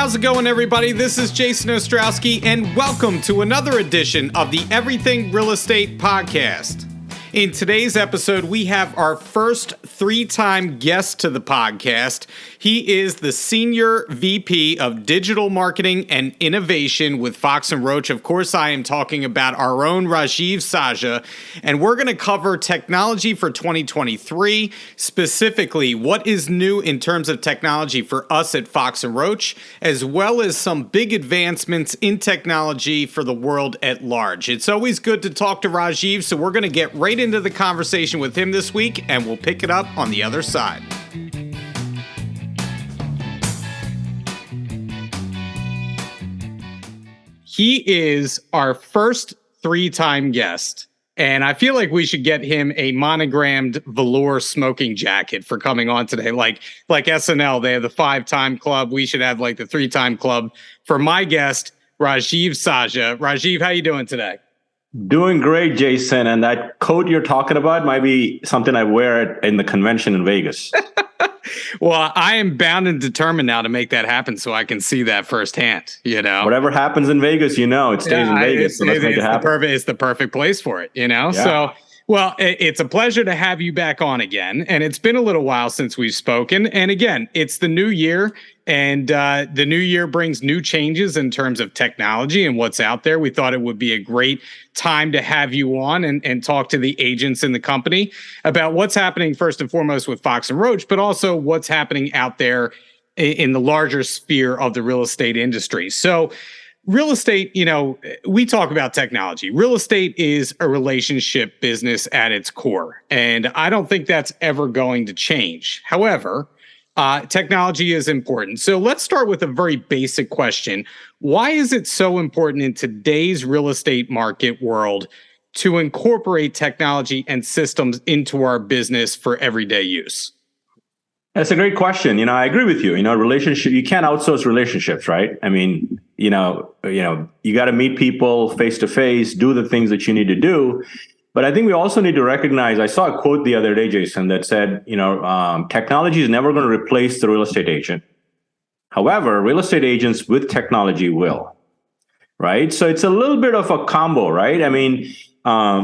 How's it going, everybody? This is Jason Ostrowski, and welcome to another edition of the Everything Real Estate Podcast. In today's episode, we have our first three-time guest to the podcast. He is the Senior VP of Digital Marketing and Innovation with Fox Roach. Of course, I am talking about our own Rajeev Sajja, and we're going to cover technology for 2023, specifically what is new in terms of technology for us at Fox Roach, as well as some big advancements in technology for the world at large. It's always good to talk to Rajeev, so we're going to get right into the conversation with him this week, and we'll pick it up on the other side. He is our first three-time guest, and I feel like we should get him a monogrammed velour smoking jacket for coming on today. Like SNL, they have the 5-time club. We should have like the 3-time club for my guest, Rajeev Sajja. Rajeev, how you doing today? Doing great, Jason. And that coat you're talking about might be something I wear in the convention in Vegas. Well, I am bound and determined now to make that happen so I can see that firsthand, you know. Whatever happens in Vegas, it stays in Vegas. So let's make it happen. It's the perfect place for it, you know. Yeah. So, well, it's a pleasure to have you back on again. And it's been a little while since we've spoken. And again, it's the new year. And the new year brings new changes in terms of technology and what's out there. We thought it would be a great time to have you on and talk to the agents in the company about what's happening first and foremost with Fox and Roach, but also what's happening out there in the larger sphere of the real estate industry. So real estate, we talk about technology. Real estate is a relationship business at its core, and I don't think that's ever going to change. However, technology is important. So let's start with a very basic question. Why is it so important in today's real estate market world to incorporate technology and systems into our business for everyday use? That's a great question. I agree with you. Relationship, you can't outsource relationships, right? I mean, you got to meet people face to face, do the things that you need to do. But I think we also need to recognize, I saw a quote the other day, Jason, that said, technology is never going to replace the real estate agent. However, real estate agents with technology will, right? So it's a little bit of a combo, right? I mean,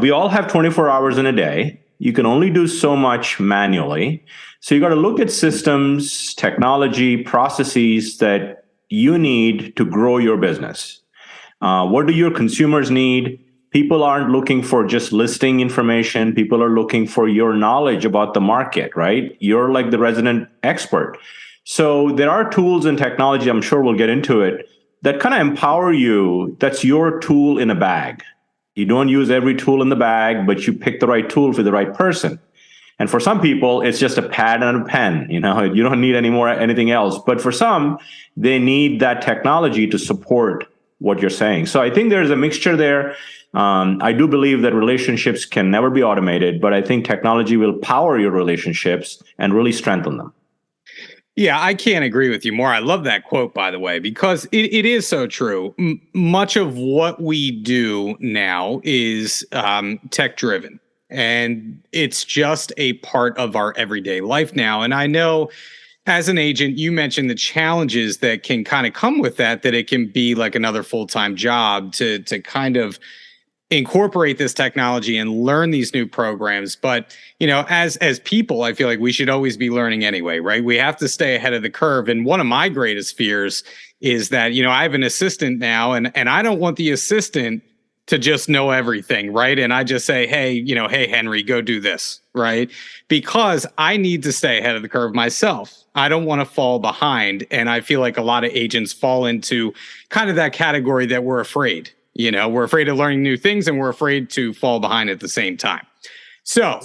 we all have 24 hours in a day. You can only do so much manually. So you got to look at systems, technology, processes that you need to grow your business. What do your consumers need? People aren't looking for just listing information. People are looking for your knowledge about the market, right? You're like the resident expert. So there are tools and technology, I'm sure we'll get into it, that kind of empower you. That's your tool in a bag. You don't use every tool in the bag, but you pick the right tool for the right person. And for some people, it's just a pad and a pen. You don't need anything else. But for some, they need that technology to support what you're saying. So I think there's a mixture there. I do believe that relationships can never be automated, but I think technology will power your relationships and really strengthen them. Yeah, I can't agree with you more. I love that quote, by the way, because it is so true. Much of what we do now is tech-driven, and it's just a part of our everyday life now. And I know as an agent, you mentioned the challenges that can kind of come with that it can be like another full-time job to kind of incorporate this technology and learn these new programs. But, as people, I feel like we should always be learning anyway, right? We have to stay ahead of the curve. And one of my greatest fears is that, I have an assistant now and I don't want the assistant to just know everything, right? And I just say, hey, hey, Henry, go do this, right? Because I need to stay ahead of the curve myself. I don't want to fall behind. And I feel like a lot of agents fall into kind of that category that we're afraid. We're afraid of learning new things and we're afraid to fall behind at the same time. So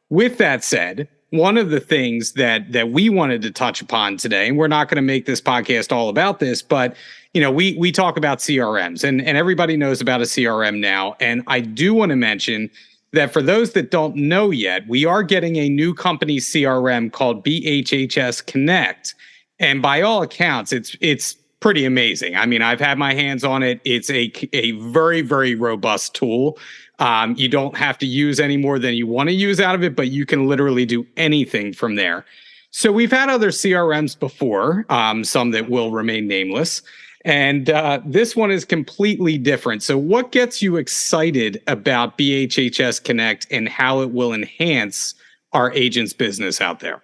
with that said, one of the things that we wanted to touch upon today, and we're not going to make this podcast all about this, but we talk about CRMs and everybody knows about a CRM now. And I do want to mention that for those that don't know yet, we are getting a new company CRM called BHHS Connect. And by all accounts, it's pretty amazing. I mean, I've had my hands on it. It's a very, very robust tool. You don't have to use any more than you want to use out of it, but you can literally do anything from there. So we've had other CRMs before, some that will remain nameless. And this one is completely different. So what gets you excited about BHHS Connect and how it will enhance our agents' business out there?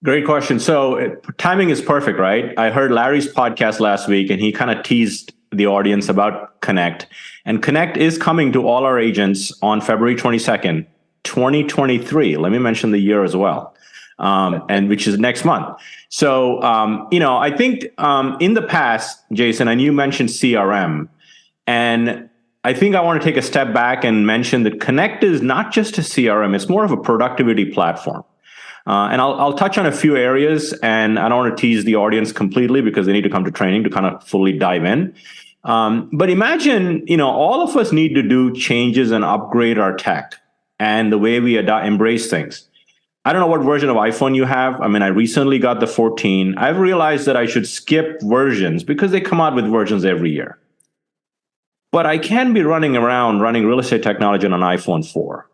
Great question. So timing is perfect, right? I heard Larry's podcast last week and he kind of teased the audience about Connect. And Connect is coming to all our agents on February 22nd, 2023. Let me mention the year as well. And which is next month. So, I think in the past, Jason, and you mentioned CRM, and I think I want to take a step back and mention that Connect is not just a CRM, it's more of a productivity platform. And I'll touch on a few areas, and I don't want to tease the audience completely because they need to come to training to kind of fully dive in. But imagine, all of us need to do changes and upgrade our tech and the way we embrace things. I don't know what version of iPhone you have. I mean, I recently got the 14. I've realized that I should skip versions because they come out with versions every year. But I can be running real estate technology on an iPhone 4,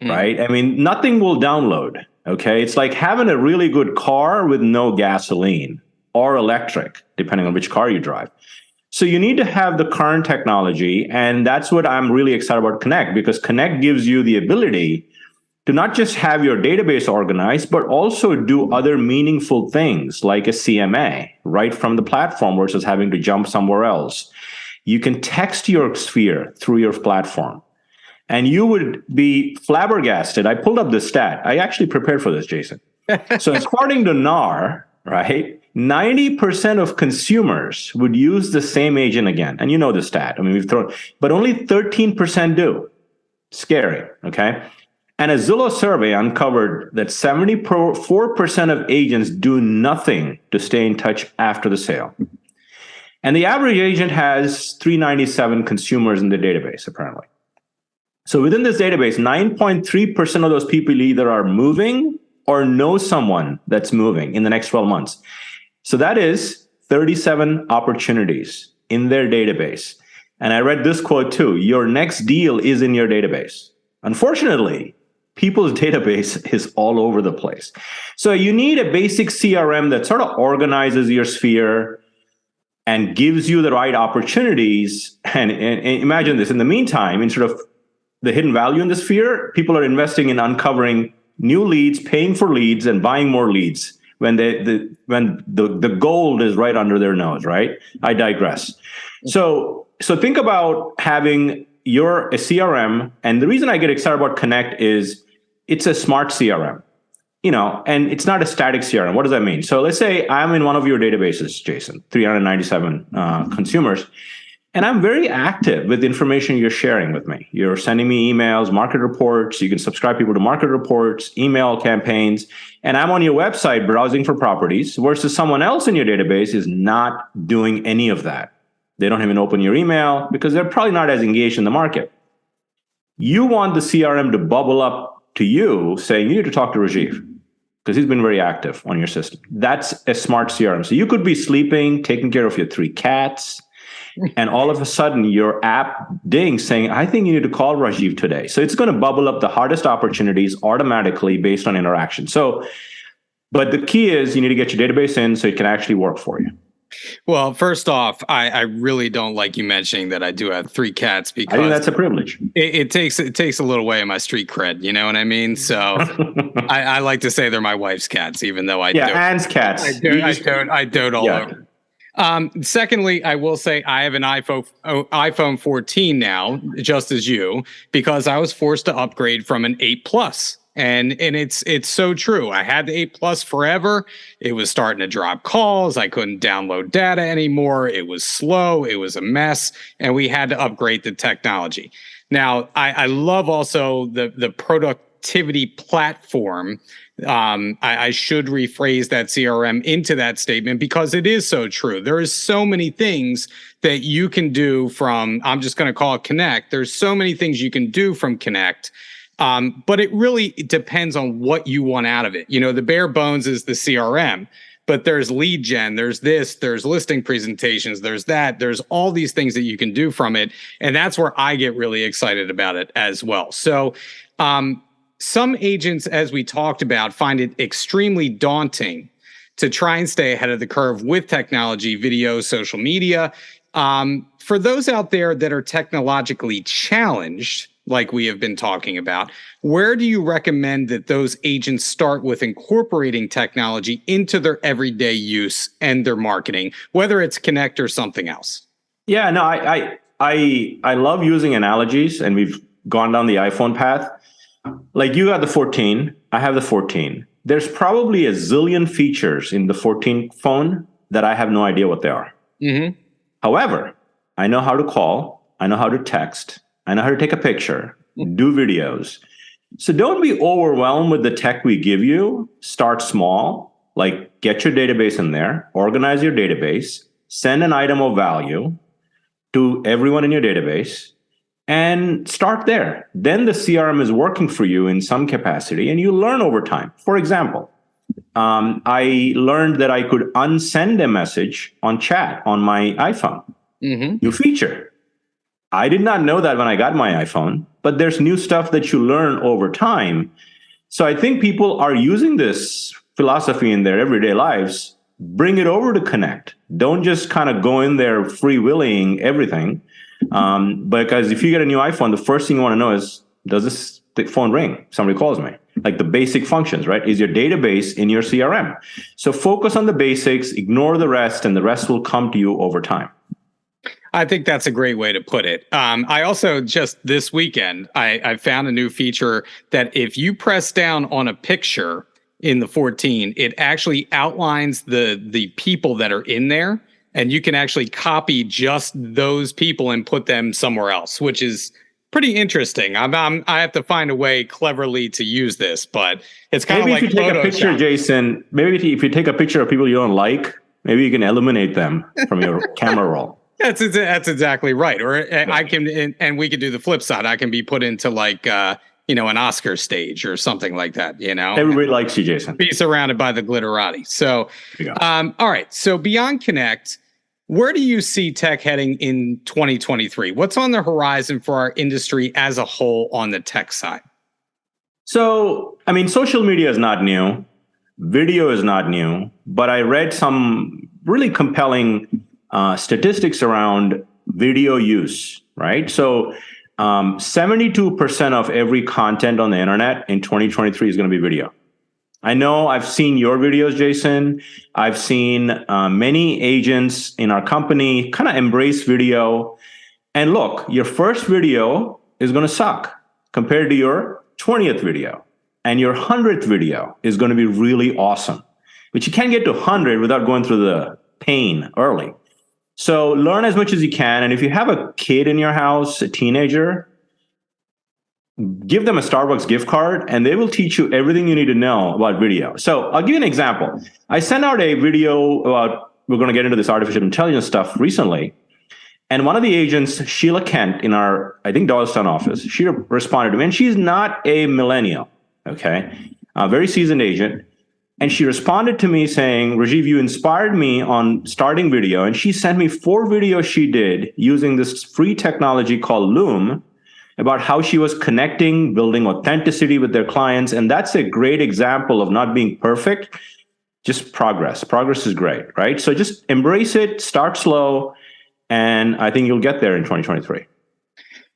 right? I mean, nothing will download, okay? It's like having a really good car with no gasoline or electric, depending on which car you drive. So you need to have the current technology, and that's what I'm really excited about Connect, because Connect gives you the ability to not just have your database organized, but also do other meaningful things like a CMA right from the platform versus having to jump somewhere else. You can text your sphere through your platform. And you would be flabbergasted. I pulled up this stat. I actually prepared for this, Jason. So according to NAR, right, 90% of consumers would use the same agent again. And you know the stat. I mean, but only 13% do. Scary, okay? And a Zillow survey uncovered that 74% of agents do nothing to stay in touch after the sale. And the average agent has 397 consumers in the database, apparently. So within this database, 9.3% of those people either are moving or know someone that's moving in the next 12 months. So that is 37 opportunities in their database. And I read this quote too: your next deal is in your database. Unfortunately, people's database is all over the place. So you need a basic CRM that sort of organizes your sphere and gives you the right opportunities. And imagine this, in the meantime, instead of the hidden value in the sphere, people are investing in uncovering new leads, paying for leads, and buying more leads when the gold is right under their nose, right? I digress. So think about having a CRM, and the reason I get excited about Connect is it's a smart CRM, and it's not a static CRM. What does that mean? So let's say I'm in one of your databases, Jason, 397 consumers, and I'm very active with the information you're sharing with me. You're sending me emails, market reports. You can subscribe people to market reports, email campaigns, and I'm on your website browsing for properties versus someone else in your database is not doing any of that. They don't even open your email because they're probably not as engaged in the market. You want the CRM to bubble up to you saying, you need to talk to Rajeev because he's been very active on your system. That's a smart CRM. So you could be sleeping, taking care of your 3 cats, and all of a sudden your app dings saying, I think you need to call Rajeev today. So it's going to bubble up the hardest opportunities automatically based on interaction. But the key is you need to get your database in so it can actually work for you. Well, first off, I really don't like you mentioning that I do have 3 cats because I think that's a privilege. It takes a little away of my street cred. You know what I mean? So I like to say they're my wife's cats, even though Anne's cats. I dote all over. Secondly, I will say I have an iPhone 14 now, just as you, because I was forced to upgrade from an 8 Plus. And it's so true. I had the 8 Plus forever. It was starting to drop calls. I couldn't download data anymore. It was slow. It was a mess. And we had to upgrade the technology. Now, I love also the productivity platform. I should rephrase that CRM into that statement because it is so true. There is so many things that you can do from, I'm just going to call it Connect. There's so many things you can do from Connect. But it really depends on what you want out of it. The bare bones is the CRM, but there's lead gen, there's listing presentations, there's all these things that you can do from it. And that's where I get really excited about it as well. So, some agents, as we talked about, find it extremely daunting to try and stay ahead of the curve with technology, video, social media. For those out there that are technologically challenged, like we have been talking about, where do you recommend that those agents start with incorporating technology into their everyday use and their marketing, whether it's Connect or something else? Yeah, no, I love using analogies, and we've gone down the iPhone path. Like you got the 14, I have the 14. There's probably a zillion features in the 14 phone that I have no idea what they are. Mm-hmm. However, I know how to call, I know how to text, I know how to take a picture, do videos. So don't be overwhelmed with the tech we give you. Start small, like get your database in there, organize your database, send an item of value to everyone in your database, and start there. Then the CRM is working for you in some capacity, and you learn over time. For example, I learned that I could unsend a message on chat on my iPhone. Mm-hmm. New feature. I did not know that when I got my iPhone, but there's new stuff that you learn over time. So I think people are using this philosophy in their everyday lives. Bring it over to Connect. Don't just kind of go in there freewheeling everything. Because if you get a new iPhone, the first thing you want to know is, does this phone ring? Somebody calls me. Like the basic functions, right? Is your database in your CRM? So focus on the basics, ignore the rest, and the rest will come to you over time. I think that's a great way to put it. I also just this weekend, I found a new feature that if you press down on a picture in the 14, it actually outlines the people that are in there, and you can actually copy just those people and put them somewhere else, which is pretty interesting. I have to find a way cleverly to use this, but it's kind of like if you take a picture, Photoshop. Jason, maybe if you take a picture of people you don't like, maybe you can eliminate them from your camera roll. That's exactly right. Or I can, and we could do the flip side. I can be put into like, an Oscar stage or something like that, Everybody likes you, Jason. Be surrounded by the glitterati. So, all right. So beyond Connect, where do you see tech heading in 2023? What's on the horizon for our industry as a whole on the tech side? So, I mean, social media is not new. Video is not new. But I read some really compelling statistics around video use, right? So 72% of every content on the internet in 2023 is going to be video. I know I've seen your videos, Jason. I've seen many agents in our company kind of embrace video. And look, your first video is going to suck compared to your 20th video. And your 100th video is going to be really awesome. But you can't get to 100 without going through the pain early. So learn as much as you can. And if you have a kid in your house, a teenager, give them a Starbucks gift card and they will teach you everything you need to know about video. So I'll give you an example. I sent out a video about, we're going to get into this artificial intelligence stuff recently. And one of the agents, Sheila Kent, in our, I think, Doylestown office, she responded to me. And she's not a millennial, okay? A very seasoned agent. And she responded to me saying, Rajeev, you inspired me on starting video. And she sent me 4 videos she did using this free technology called Loom about how she was connecting, building authenticity with their clients. And that's a great example of not being perfect, just progress. Progress is great, right? So just embrace it, start slow, and I think you'll get there in 2023.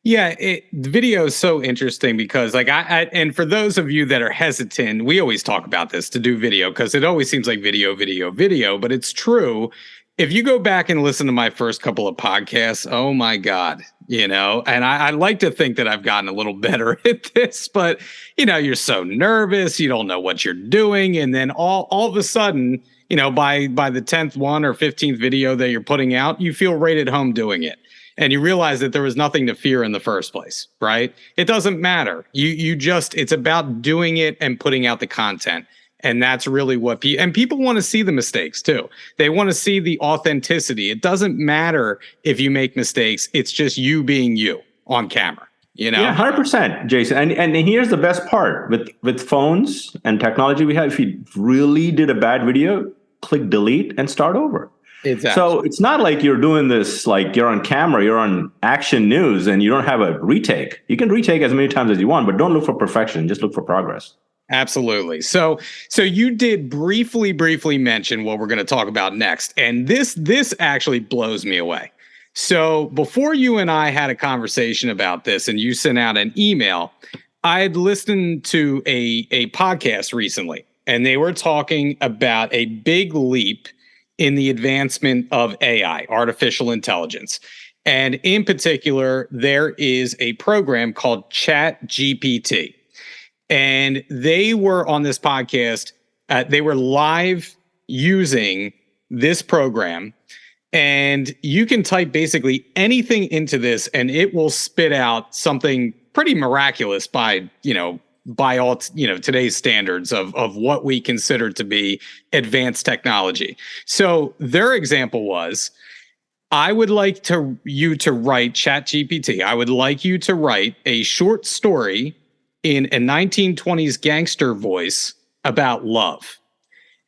Yeah, the video is so interesting because and for those of you that are hesitant, we always talk about this to do video because it always seems like video, but it's true. If you go back and listen to my first couple of podcasts, oh my God, and I like to think that I've gotten a little better at this, but you're so nervous, you don't know what you're doing. And then all of a sudden, by the 10th one or 15th video that you're putting out, you feel right at home doing it. And you realize that there was nothing to fear in the first place, right? It doesn't matter. It's about doing it and putting out the content. And that's really what people want to see the mistakes too. They want to see the authenticity. It doesn't matter if you make mistakes. It's just you being you on camera, Yeah, 100%, Jason. And here's the best part with phones and technology we have. If you really did a bad video, click delete and start over. Exactly. So it's not like you're doing this like you're on camera, you're on action news, and you don't have a retake. You can retake as many times as you want, but don't look for perfection. Just look for progress. Absolutely. So you did briefly mention what we're going to talk about next, and this actually blows me away. So before you and I had a conversation about this, and you sent out an email, I had listened to a podcast recently, and they were talking about a big leap in the advancement of AI, artificial intelligence. And in particular, there is a program called Chat GPT. And they were on this podcast. They were live using this program, and you can type basically anything into this, and it will spit out something pretty miraculous by all today's standards of what we consider to be advanced technology. So their example was, I would like you to write ChatGPT. I would like you to write a short story in a 1920s gangster voice about love.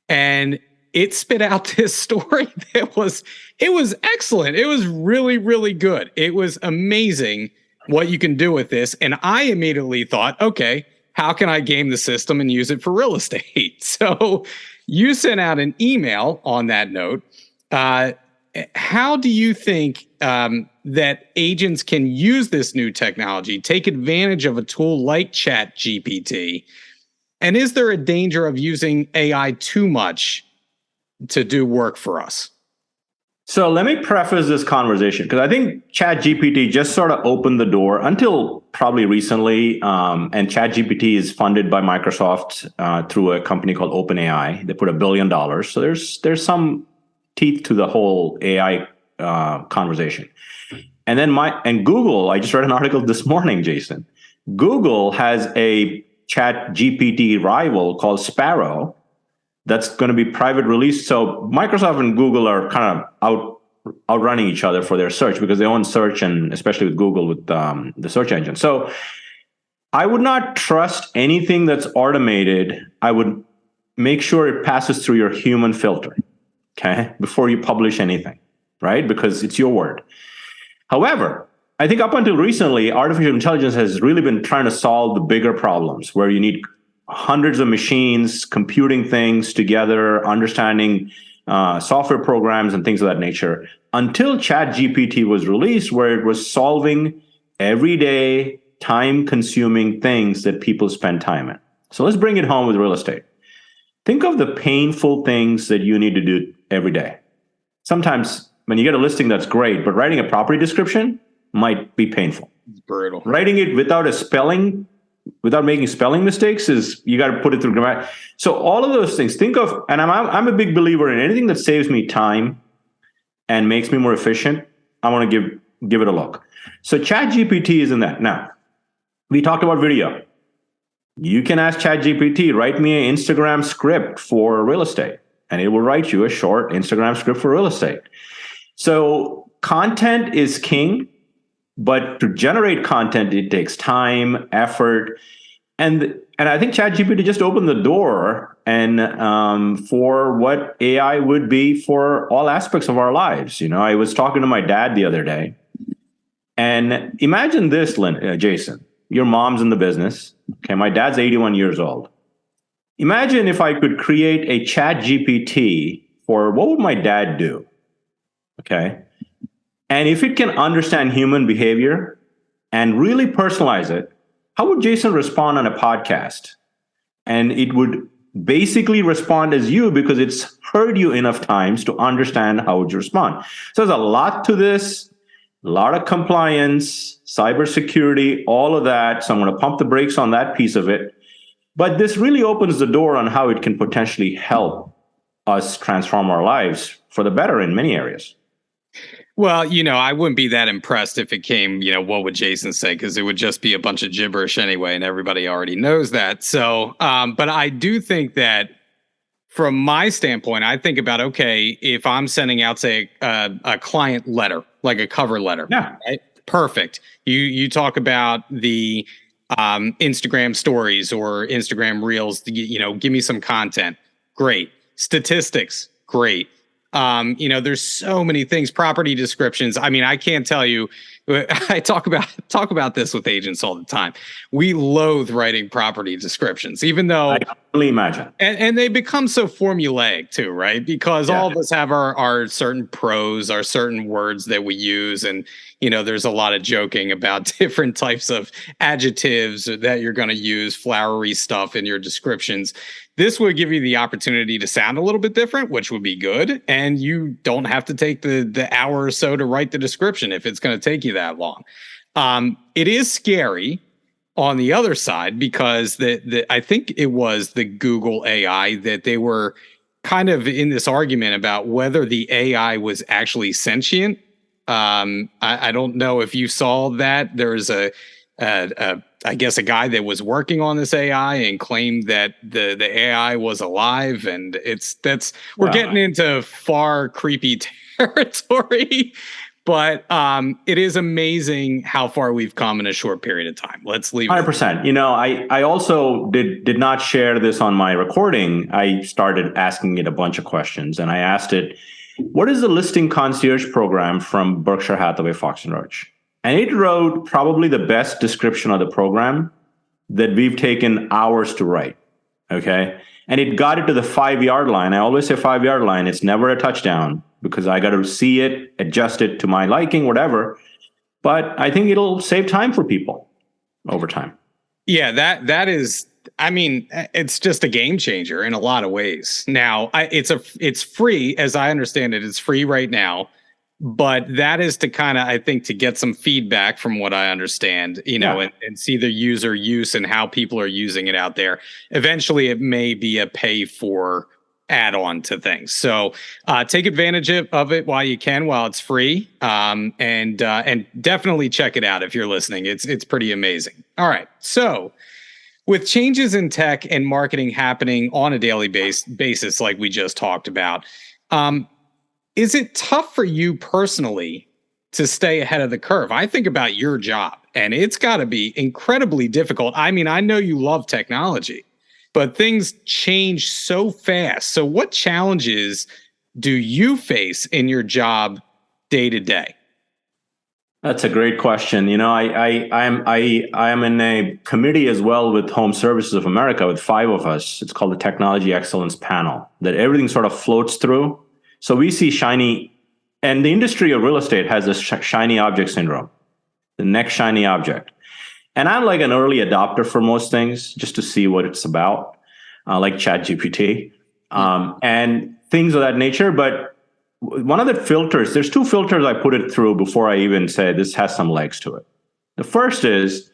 And it spit out this story that it was excellent. It was really, really good. It was amazing what you can do with this. And I immediately thought, okay, how can I game the system and use it for real estate? So you sent out an email on that note. How do you think that agents can use this new technology, take advantage of a tool like Chat GPT? And is there a danger of using AI too much to do work for us? So let me preface this conversation because I think ChatGPT just sort of opened the door until probably recently. And ChatGPT is funded by Microsoft through a company called OpenAI. They put $1 billion. So there's some teeth to the whole AI conversation. And then Google, I just read an article this morning, Jason. Google has a ChatGPT rival called Sparrow that's going to be private release. So Microsoft and Google are kind of outrunning each other for their search because they own search, and especially with Google with the search engine. So I would not trust anything that's automated. I would make sure it passes through your human filter, okay, before you publish anything, right? Because it's your word. However, I think up until recently, artificial intelligence has really been trying to solve the bigger problems where you need hundreds of machines computing things together, understanding software programs and things of that nature, until ChatGPT was released, where it was solving everyday, time-consuming things that people spend time in. So let's bring it home with real estate. Think of the painful things that you need to do every day. Sometimes when you get a listing, that's great, but writing a property description might be painful. It's brutal. Writing it without making spelling mistakes you got to put it through grammar. So all of those things, think of, and I'm a big believer in anything that saves me time and makes me more efficient. I want to give it a look. So ChatGPT is in that. Now, we talked about video. You can ask ChatGPT, write me an Instagram script for real estate, and it will write you a short Instagram script for real estate. So content is king. But to generate content, it takes time, effort, and I think ChatGPT just opened the door and for what AI would be for all aspects of our lives. You know, I was talking to my dad the other day, and imagine this, Jason. Your mom's in the business. Okay, my dad's 81 years old. Imagine if I could create a ChatGPT for what would my dad do? Okay. And if it can understand human behavior and really personalize it, how would Jason respond on a podcast? And it would basically respond as you because it's heard you enough times to understand how would you respond. So there's a lot to this, a lot of compliance, cybersecurity, all of that. So I'm going to pump the brakes on that piece of it. But this really opens the door on how it can potentially help us transform our lives for the better in many areas. Well, I wouldn't be that impressed if it came, what would Jason say? Because it would just be a bunch of gibberish anyway, and everybody already knows that. So, but I do think that from my standpoint, I think about, okay, if I'm sending out, say, a client letter, like a cover letter, yeah, right? Perfect. You talk about the Instagram stories or Instagram reels, give me some content. Great. Statistics. Great. There's so many things, property descriptions. I mean, I can't tell you. I talk about this with agents all the time. We loathe writing property descriptions, even though I can only imagine. And they become so formulaic too, right? Because all of us have our certain pros, our certain words that we use. And, there's a lot of joking about different types of adjectives that you're going to use, flowery stuff in your descriptions. This would give you the opportunity to sound a little bit different, which would be good. And you don't have to take the hour or so to write the description if it's going to take you that long. It is scary on the other side, because I think it was the Google AI that they were kind of in this argument about whether the AI was actually sentient. I don't know if you saw that. There's I guess a guy that was working on this AI and claimed that the AI was alive, and we're getting into far creepy territory. But it is amazing how far we've come in a short period of time. Let's leave it. 100%. I also did not share this on my recording. I started asking it a bunch of questions, and I asked it, what is the listing concierge program from Berkshire Hathaway, Fox Roach? And it wrote probably the best description of the program that we've taken hours to write. Okay. And it got it to the 5-yard line. I always say 5-yard line. It's never a touchdown, because I got to see it, adjust it to my liking, whatever. But I think it'll save time for people over time. Yeah, that is, I mean, it's just a game changer in a lot of ways. Now, it's free, as I understand it. It's free right now. But that is to kind of, I think, to get some feedback from what I understand, and see the user use and how people are using it out there. Eventually, it may be a pay for add-on to things. So take advantage of it while you can, while it's free, and definitely check it out if you're listening. It's pretty amazing. All right, so with changes in tech and marketing happening on a daily basis, like we just talked about. Is it tough for you personally to stay ahead of the curve? I think about your job, and it's got to be incredibly difficult. I mean, I know you love technology, but things change so fast. So what challenges do you face in your job day to day? That's a great question. I am in a committee as well with Home Services of America with 5 of us. It's called the Technology Excellence Panel, that everything sort of floats through. So we see shiny, and the industry of real estate has this shiny object syndrome, the next shiny object. And I'm like an early adopter for most things, just to see what it's about, like ChatGPT and things of that nature. But one of the filters, there's 2 filters I put it through before I even say this has some legs to it. The first is,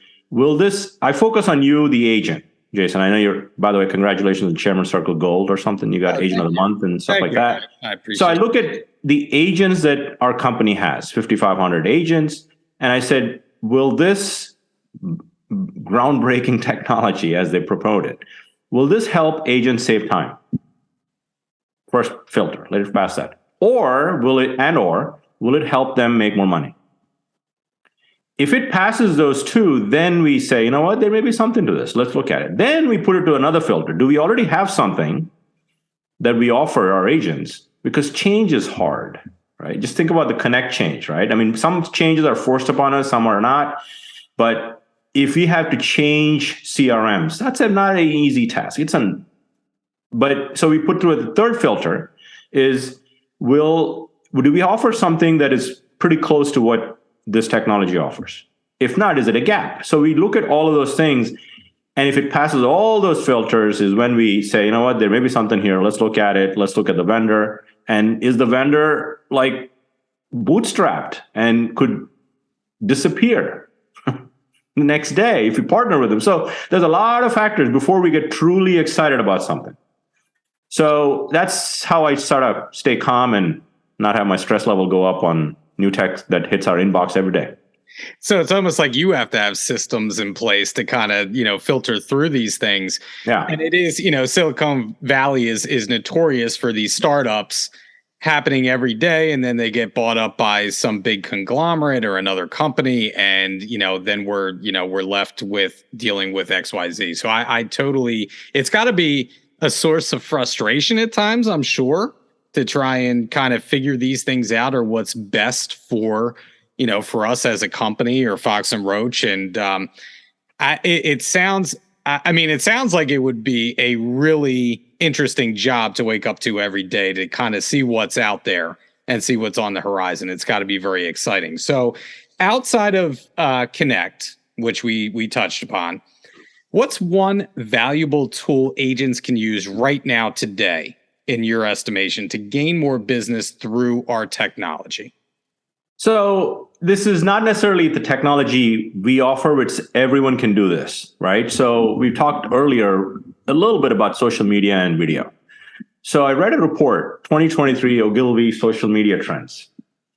I focus on you, the agent. Jason, I know you're, by the way, congratulations on Chairman Circle Gold or something. You got Agent of the Month and stuff like that. I appreciate So I look at the agents that our company has, 5,500 agents. And I said, will this groundbreaking technology, as they promote it, will this help agents save time? First filter, let it pass that. Or will it help them make more money? If it passes those 2, then we say, you know what, there may be something to this. Let's look at it. Then we put it to another filter. Do we already have something that we offer our agents? Because change is hard, right? Just think about the connect change, right? I mean, some changes are forced upon us, some are not. But if we have to change CRMs, that's not an easy task. So we put through the third filter is, do we offer something that is pretty close to what this technology offers? If not, is it a gap? So we look at all of those things, and if it passes all those filters is when we say, you know what, there may be something here. Let's look at it. Let's look at the vendor. And is the vendor like bootstrapped and could disappear the next day if you partner with them? So there's a lot of factors before we get truly excited about something. So that's how I sort of stay calm and not have my stress level go up on new tech that hits our inbox every day. So it's almost like you have to have systems in place to kind of, filter through these things. Yeah. And it is, Silicon Valley is notorious for these startups happening every day, and then they get bought up by some big conglomerate or another company, and then we're left with dealing with XYZ. So I totally, it's got to be a source of frustration at times, I'm sure. to try and kind of figure these things out, or what's best for, for us as a company or Fox and Roach. And it sounds, it sounds like it would be a really interesting job to wake up to every day to kind of see what's out there and see what's on the horizon. It's got to be very exciting. So outside of Connect, which we touched upon, what's one valuable tool agents can use right now today, in your estimation, to gain more business through our technology? So this is not necessarily the technology we offer, which everyone can do this, right? So we talked earlier a little bit about social media and video. So I read a report, 2023 Ogilvy social media trends.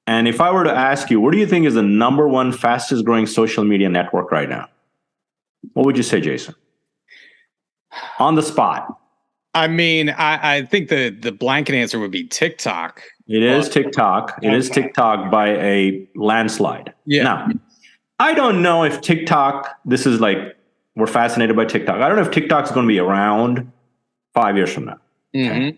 And if I were to ask you, what do you think is the number one fastest growing social media network right now? What would you say, Jason? On the spot. I think the blanket answer would be TikTok. It is TikTok. It is TikTok by a landslide. Yeah. Now, I don't know if TikTok, this is like, we're fascinated by TikTok. I don't know if TikTok's going to be around 5 years from now. Okay?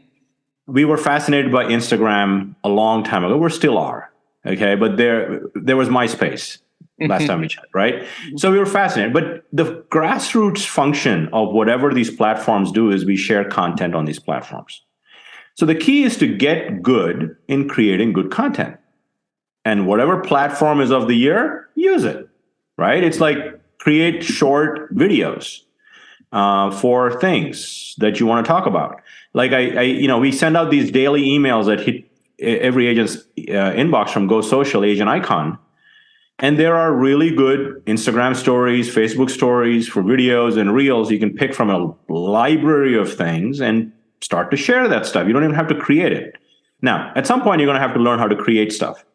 We were fascinated by Instagram a long time ago. We still are. Okay. But there was MySpace last time we checked, right? So we were fascinated. But the grassroots function of whatever these platforms do is we share content on these platforms. So the key is to get good in creating good content. And whatever platform is of the year, use it, right? It's like create short videos for things that you want to talk about. Like we send out these daily emails that hit every agent's inbox from Go Social Agent Icon. And there are really good Instagram stories, Facebook stories for videos and reels. You can pick from a library of things and start to share that stuff. You don't even have to create it. Now, at some point, you're going to have to learn how to create stuff.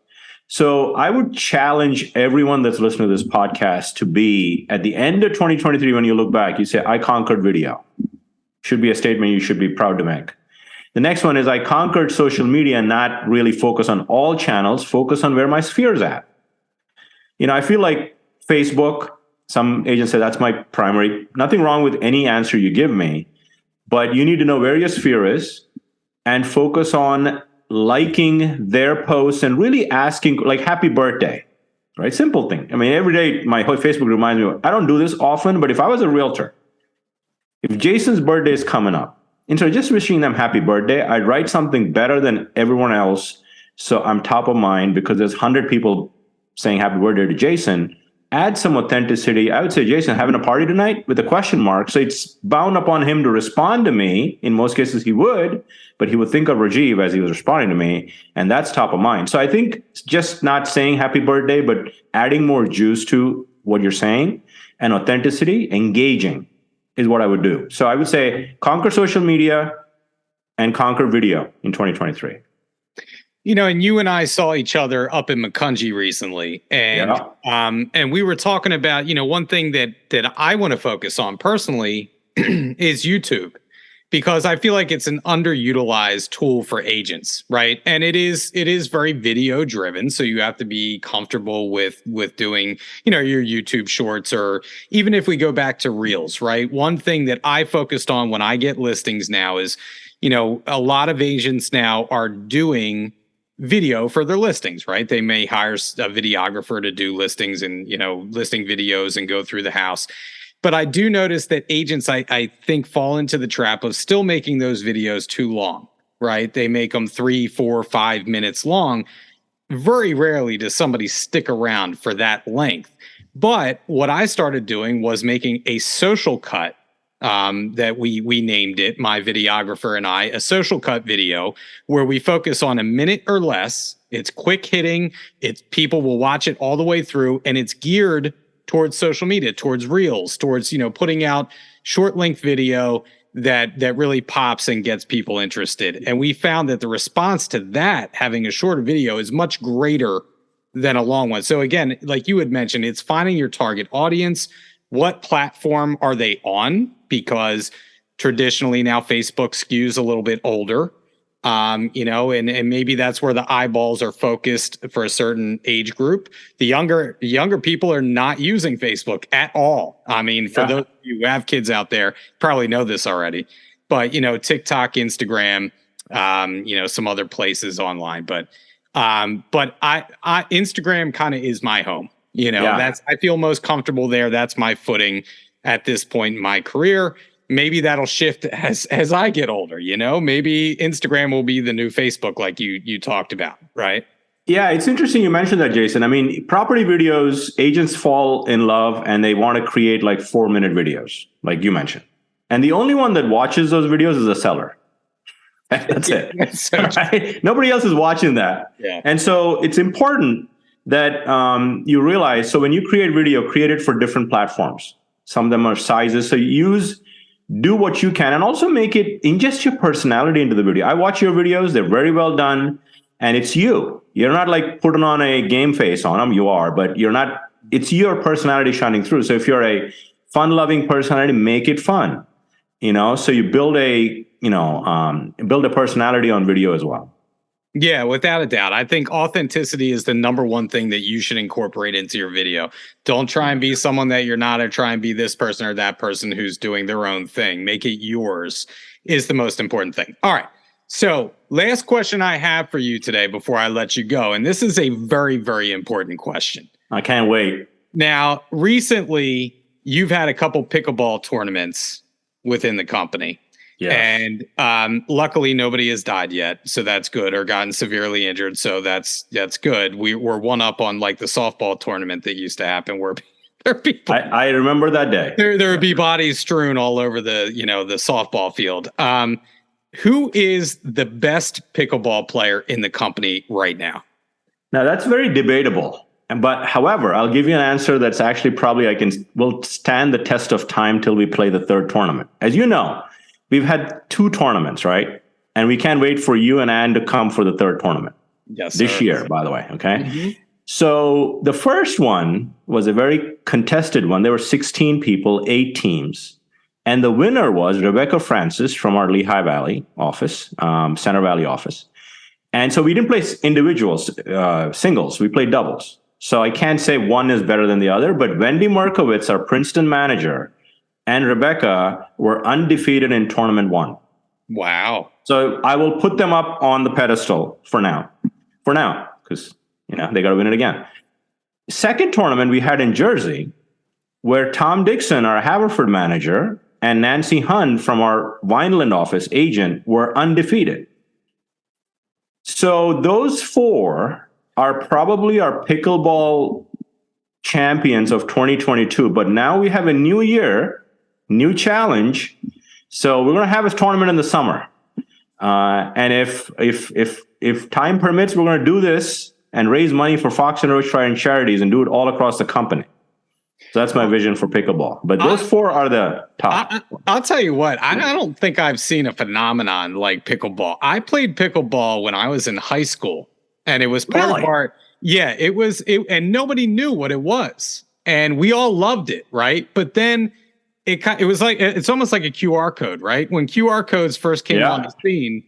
So I would challenge everyone that's listening to this podcast to be, at the end of 2023, when you look back, you say, I conquered video. Should be a statement you should be proud to make. The next one is, I conquered social media and not really focus on all channels, focus on where my sphere is at. I feel like Facebook, some agents say that's my primary. Nothing wrong with any answer you give me, but you need to know where your sphere is and focus on liking their posts and really asking, like, happy birthday, right? Simple thing. Every day my whole Facebook reminds me, I don't do this often, but if I was a realtor, if Jason's birthday is coming up, instead of just wishing them happy birthday, I'd write something better than everyone else. So I'm top of mind, because there's 100 people saying happy birthday to Jason. Add some authenticity. I would say, Jason, having a party tonight, with a question mark. So it's bound upon him to respond to me. In most cases he would, but he would think of Rajeev as he was responding to me. And that's top of mind. So I think just not saying happy birthday, but adding more juice to what you're saying and authenticity, engaging is what I would do. So I would say conquer social media and conquer video in 2023. And you and I saw each other up in Macungie recently, and and we were talking about, one thing that I want to focus on personally is YouTube, because I feel like it's an underutilized tool for agents, right? And it is very video driven, so you have to be comfortable with doing, your YouTube shorts, or even if we go back to Reels, right? One thing that I focused on when I get listings now is, a lot of agents now are doing video for their listings, right? They may hire a videographer to do listings and, listing videos and go through the house. But I do notice that agents, I think, fall into the trap of still making those videos too long, right? They make them 3, 4, 5 minutes long. Very rarely does somebody stick around for that length. But what I started doing was making a social cut, that we named it, my videographer and I, a social cut video, where we focus on a minute or less. It's quick hitting. It's people will watch it all the way through, and it's geared towards social media, towards Reels, towards, putting out short length video that really pops and gets people interested. And we found that the response to that, having a shorter video, is much greater than a long one. So again, like you had mentioned, it's finding your target audience. What platform are they on? Because traditionally now Facebook skews a little bit older, and maybe that's where the eyeballs are focused for a certain age group. The younger people are not using Facebook at all. For those of you who have kids out there, probably know this already, but TikTok, Instagram, some other places online, but I Instagram kind of is my home. I feel most comfortable there. That's my footing at this point in my career. Maybe that'll shift as I get older. Maybe Instagram will be the new Facebook, like you talked about, right? Yeah, it's interesting you mentioned that, Jason. I mean, property videos, agents fall in love and they want to create like 4-minute videos, like you mentioned. And the only one that watches those videos is a seller. That's it. Right? Nobody else is watching that. Yeah. And so it's important that you realize, so when you create video, create it for different platforms. Some of them are sizes. So do what you can and also make it, ingest your personality into the video. I watch your videos. They're very well done. And it's you. You're not like putting on a game face on them. You are, but you're not. It's your personality shining through. So if you're a fun-loving personality, make it fun. So you build a personality on video as well. Yeah, without a doubt. I think authenticity is the number one thing that you should incorporate into your video. Don't try and be someone that you're not, or try and be this person or that person who's doing their own thing. Make it yours is the most important thing. All right. So last question I have for you today before I let you go. And this is a very, very important question. I can't wait. Now, recently, you've had a couple pickleball tournaments within the company. Yes. And luckily, nobody has died yet. So that's good, or gotten severely injured. So that's good. We're one up on like the softball tournament that used to happen where there are people. I remember that day. There would be bodies strewn all over the softball field. Who is the best pickleball player in the company right now? Now that's very debatable. But however, I'll give you an answer that's actually probably will stand the test of time till we play the third tournament. As you know, we've had 2 tournaments, right? And we can't wait for you and Ann to come for the third tournament. Yes, this year, by the way. Okay. Mm-hmm. So the first one was a very contested one. There were 16 people, 8 teams. And the winner was Rebecca Francis from our Lehigh Valley office, Center Valley office. And so we didn't play individuals, singles. We played doubles. So I can't say one is better than the other, but Wendy Merkowitz, our Princeton manager, and Rebecca were undefeated in tournament 1. Wow. So I will put them up on the pedestal for now, because, they got to win it again. Second tournament we had in Jersey, where Tom Dixon, our Haverford manager, and Nancy Hunt from our Vineland office agent were undefeated. So those 4 are probably our pickleball champions of 2022. But now we have a new year, new challenge. So we're going to have a tournament in the summer. And if time permits, we're going to do this and raise money for Fox and Roach and charities and do it all across the company. So that's my vision for pickleball. But those 4 are the top. I'll tell you what, I don't think I've seen a phenomenon like pickleball. I played pickleball when I was in high school, and it was part of our, and nobody knew what it was. And we all loved it, right? But then it was like, it's almost like a QR code, right? When QR codes first came on the scene,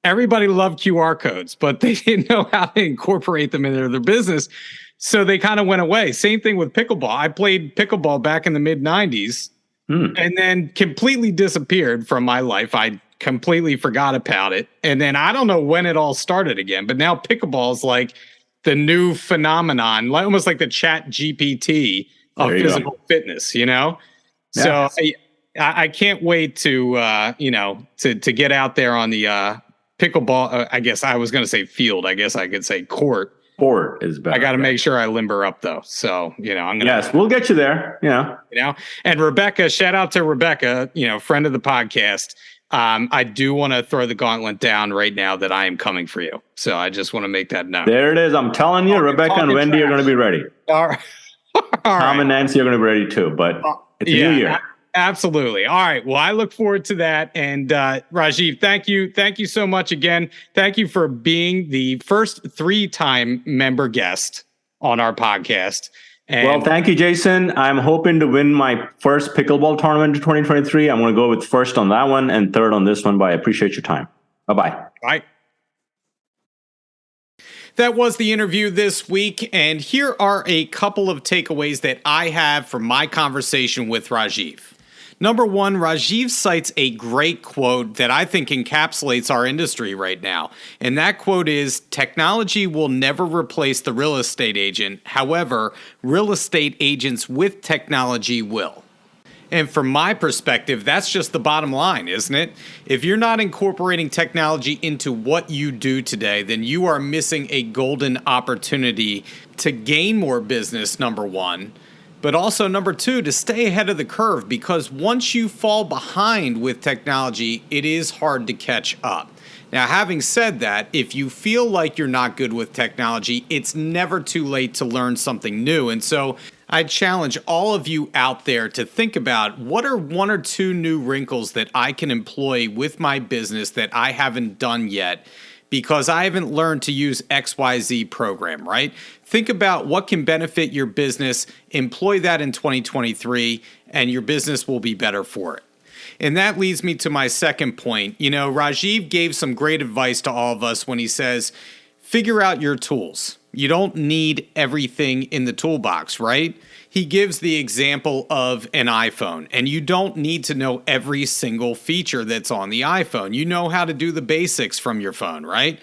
everybody loved QR codes, but they didn't know how to incorporate them into their business. So they kind of went away. Same thing with pickleball. I played pickleball back in the mid 90s and then completely disappeared from my life. I completely forgot about it. And then I don't know when it all started again, but now pickleball is like the new phenomenon, like almost like the Chat GPT of physical fitness, So I can't wait to get out there on the pickleball. I guess I was going to say field. I guess I could say court. Sport is better. I got to make sure I limber up though. So, I'm going to. Yes, we'll get you there. And Rebecca, shout out to Rebecca, friend of the podcast. I do want to throw the gauntlet down right now that I am coming for you. So I just want to make that known. There it is. I'm telling you, Rebecca and Wendy are going to be ready. All right. Tom and Nancy are going to be ready too, but it's a new year. Absolutely. All right. Well, I look forward to that. And Rajeev, thank you. Thank you so much again. Thank you for being the first 3-time member guest on our podcast. And well, thank you, Jason. I'm hoping to win my first pickleball tournament in 2023. I'm going to go with first on that one and third on this one, but I appreciate your time. Bye-bye. Bye. That was the interview this week, and here are a couple of takeaways that I have from my conversation with Rajeev. Number one, Rajeev cites a great quote that I think encapsulates our industry right now. And that quote is, technology will never replace the real estate agent. However, real estate agents with technology will. And from my perspective, that's just the bottom line, isn't it? If you're not incorporating technology into what you do today, then you are missing a golden opportunity to gain more business, number one. But also, number two, to stay ahead of the curve, because once you fall behind with technology, it is hard to catch up. Now, having said that, if you feel like you're not good with technology, it's never too late to learn something new. And so I challenge all of you out there to think about what are one or two new wrinkles that I can employ with my business that I haven't done yet, because I haven't learned to use XYZ program, right? Think about what can benefit your business, employ that in 2023, and your business will be better for it. And that leads me to my second point. You know, Rajeev gave some great advice to all of us when he says, figure out your tools. You don't need everything in the toolbox, right? He gives the example of an iPhone, and you don't need to know every single feature that's on the iPhone. You know how to do the basics from your phone, right?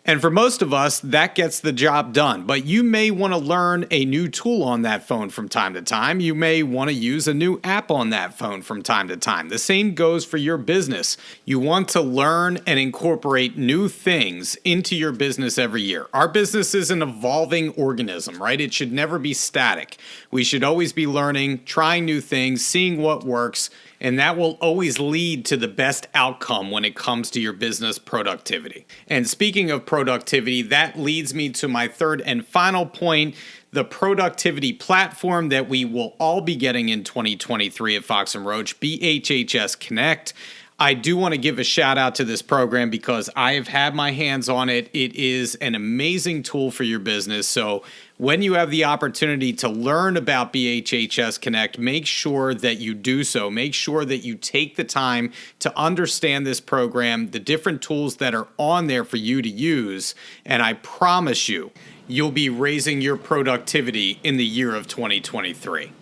And for most of us, that gets the job done. But you may want to learn a new tool on that phone from time to time. You may want to use a new app on that phone from time to time. The same goes for your business. You want to learn and incorporate new things into your business every year. Our business is an evolving organism, right? It should never be static. We should always be learning, trying new things, seeing what works, and that will always lead to the best outcome when it comes to your business productivity. And speaking of productivity, that leads me to my third and final point, the productivity platform that we will all be getting in 2023 at Fox Roach, BHHS Connect. I do want to give a shout out to this program because I have had my hands on it. It is an amazing tool for your business. So when you have the opportunity to learn about BHHS Connect, make sure that you do so. Make sure that you take the time to understand this program, the different tools that are on there for you to use. And I promise you, you'll be raising your productivity in the year of 2023.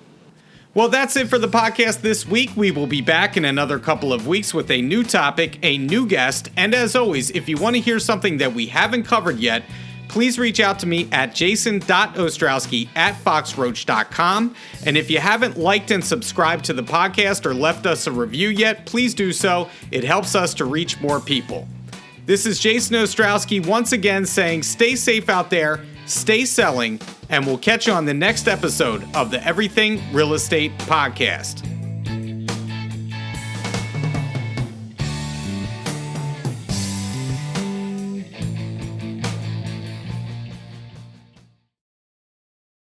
Well, that's it for the podcast this week. We will be back in another couple of weeks with a new topic, a new guest, and as always, if you want to hear something that we haven't covered yet, please reach out to me at jason.ostrowski@foxroach.com. And if you haven't liked and subscribed to the podcast or left us a review yet, please do so. It helps us to reach more people. This is Jason Ostrowski once again saying stay safe out there, stay selling, and we'll catch you on the next episode of the Everything Real Estate Podcast.